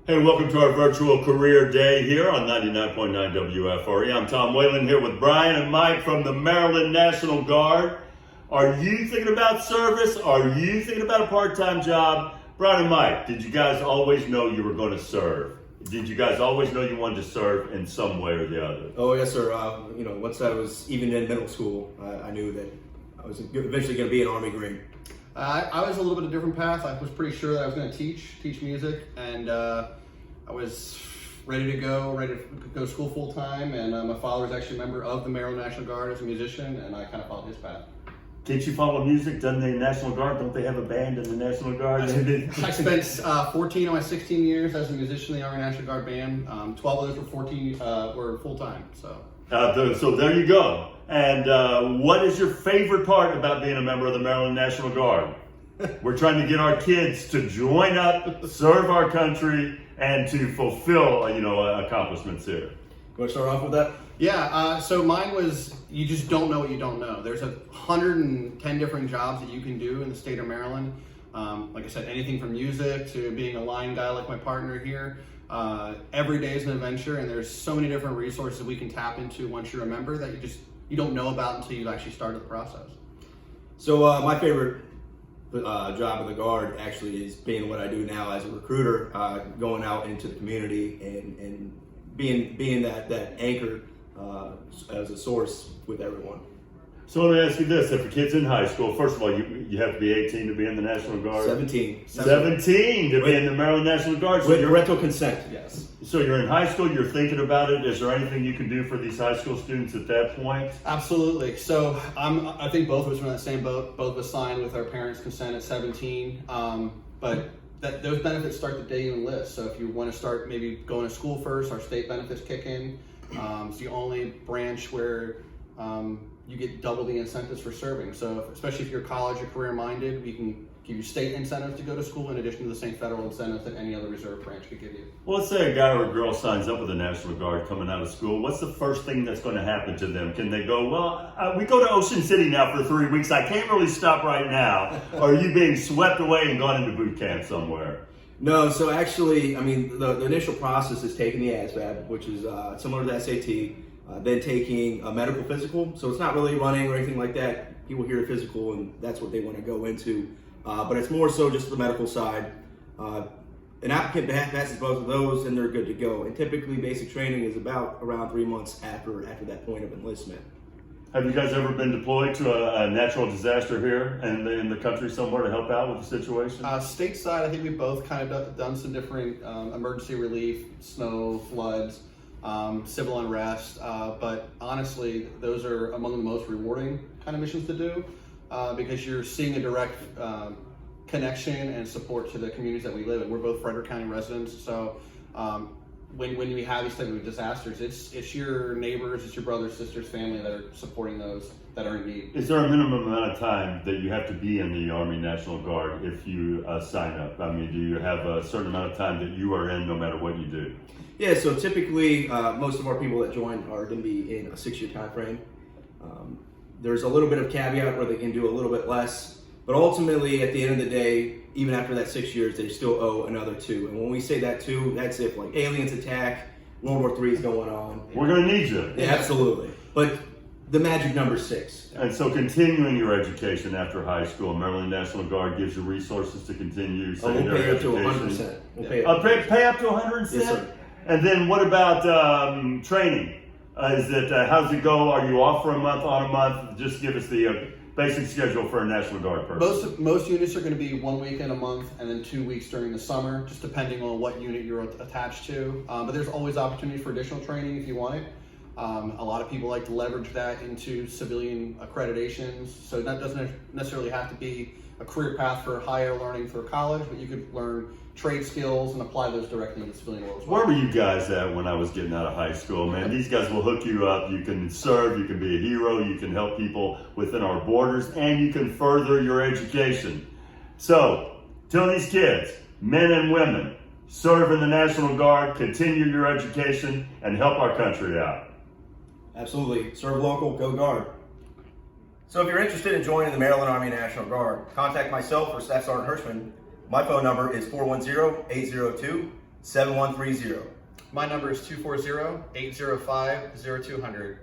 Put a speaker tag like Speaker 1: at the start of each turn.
Speaker 1: Hey, welcome to our virtual career day here on 99.9 WFRE. I'm Tom Whalen here with Brian and Mike from the Maryland National Guard. Are you thinking about service? Are you thinking about a part-time job? Brian and Mike, did you guys always know you were going to serve? Did you guys always know you wanted to serve in some way or the other?
Speaker 2: Oh yes, sir. Once I was even in middle school, I knew that I was eventually going to be an Army Green.
Speaker 3: I was a little bit of a different path. I was pretty sure that I was going to teach music, and I was ready to go to school full time. And my father was actually a member of the Maryland National Guard as a musician, and I kind of followed his path.
Speaker 1: Can't you follow music? Doesn't the National Guard, don't they have a band in the National Guard?
Speaker 3: I spent 14 of my 16 years as a musician in the Army National Guard band. 12 of those were full time.
Speaker 1: So there you go. And what is your favorite part about being a member of the Maryland National Guard? We're trying to get our kids to join up, serve our country, and to fulfill, accomplishments here.
Speaker 2: You want to start off with that?
Speaker 3: Yeah, so mine was, you just don't know what you don't know. There's 110 different jobs that you can do in the state of Maryland. Like I said, anything from music to being a line guy like my partner here. Every day is an adventure, and there's so many different resources we can tap into once you're a member that you don't know about until you've actually started the process.
Speaker 2: So my favorite job of the Guard actually is being what I do now as a recruiter, going out into the community and being that anchor as a source with everyone.
Speaker 1: So let me ask you this, if a kid's in high school, first of all, you have to be 18 to be in the National Guard?
Speaker 2: 17.
Speaker 1: 17 to be in the Maryland National Guard? So
Speaker 2: With parental consent, yes.
Speaker 1: So you're in high school, you're thinking about it. Is there anything you can do for these high school students at that point?
Speaker 3: Absolutely. So I think both of us are in that same boat. Both of us signed with our parents' consent at 17. But those benefits start the day you enlist. So if you want to start maybe going to school first, our state benefits kick in. It's the only branch where you get double the incentives for serving. So especially if you're college or career minded, we can give you state incentives to go to school in addition to the same federal incentives that any other reserve branch could give you.
Speaker 1: Well, let's say a guy or a girl signs up with the National Guard coming out of school. What's the first thing that's going to happen to them? Can they go, we go to Ocean City now for 3 weeks. I can't really stop right now. Or are you being swept away and gone into boot camp somewhere?
Speaker 2: No, so actually, the initial process is taking the ASVAB, which is similar to the SAT, then taking a medical physical. So it's not really running or anything like that. People hear physical and that's what they want to go into. But it's more so just the medical side. An applicant passes both of those and they're good to go. And typically basic training is about around 3 months after that point of enlistment.
Speaker 1: Have you guys ever been deployed to a natural disaster here in the country somewhere to help out with the situation?
Speaker 3: Stateside, I think we've both kind of done some different emergency relief, snow, floods, civil unrest. But honestly, those are among the most rewarding kind of missions to do because you're seeing a direct connection and support to the communities that we live in. We're both Frederick County residents, so when we have these type of disasters, it's your neighbors, it's your brothers, sisters, family that are supporting those that are in need.
Speaker 1: Is there a minimum amount of time that you have to be in the Army National Guard if you sign up? Do you have a certain amount of time that you are in no matter what you do?
Speaker 2: Yeah, so typically most of our people that join are going to be in a 6-year time frame. There's a little bit of caveat where they can do a little bit less, but ultimately at the end of the day, even after that 6 years, they still owe another 2. And when we say that 2, that's if like aliens attack, World War III is going on.
Speaker 1: We're going to need you.
Speaker 2: Yeah, absolutely. But the magic number 6.
Speaker 1: And so continuing your education after high school, Maryland National Guard gives you resources to continue secondary education.
Speaker 2: We'll pay up to 100%. We'll
Speaker 1: pay up to 100%?
Speaker 2: Yes, sir.
Speaker 1: And then what about training? How does it go? Are you off for a month, on a month? Just give us the basic schedule for a National Guard person.
Speaker 3: Most units are going to be 1 weekend a month and then 2 weeks during the summer, just depending on what unit you're attached to. But there's always opportunity for additional training if you want it. A lot of people like to leverage that into civilian accreditations, so that doesn't necessarily have to be a career path for higher learning for college, but you could learn trade skills and apply those directly in the civilian world as well.
Speaker 1: Where were you guys at when I was getting out of high school, man? These guys will hook you up. You can serve, you can be a hero, you can help people within our borders, and you can further your education. So, tell these kids, men and women, serve in the National Guard, continue your education, and help our country out.
Speaker 2: Absolutely. Serve local, go Guard. So if you're interested in joining the Maryland Army National Guard, contact myself or Staff Sergeant Hirschman. My phone number is 410-802-69 7130.
Speaker 3: My number is 240-805-0200.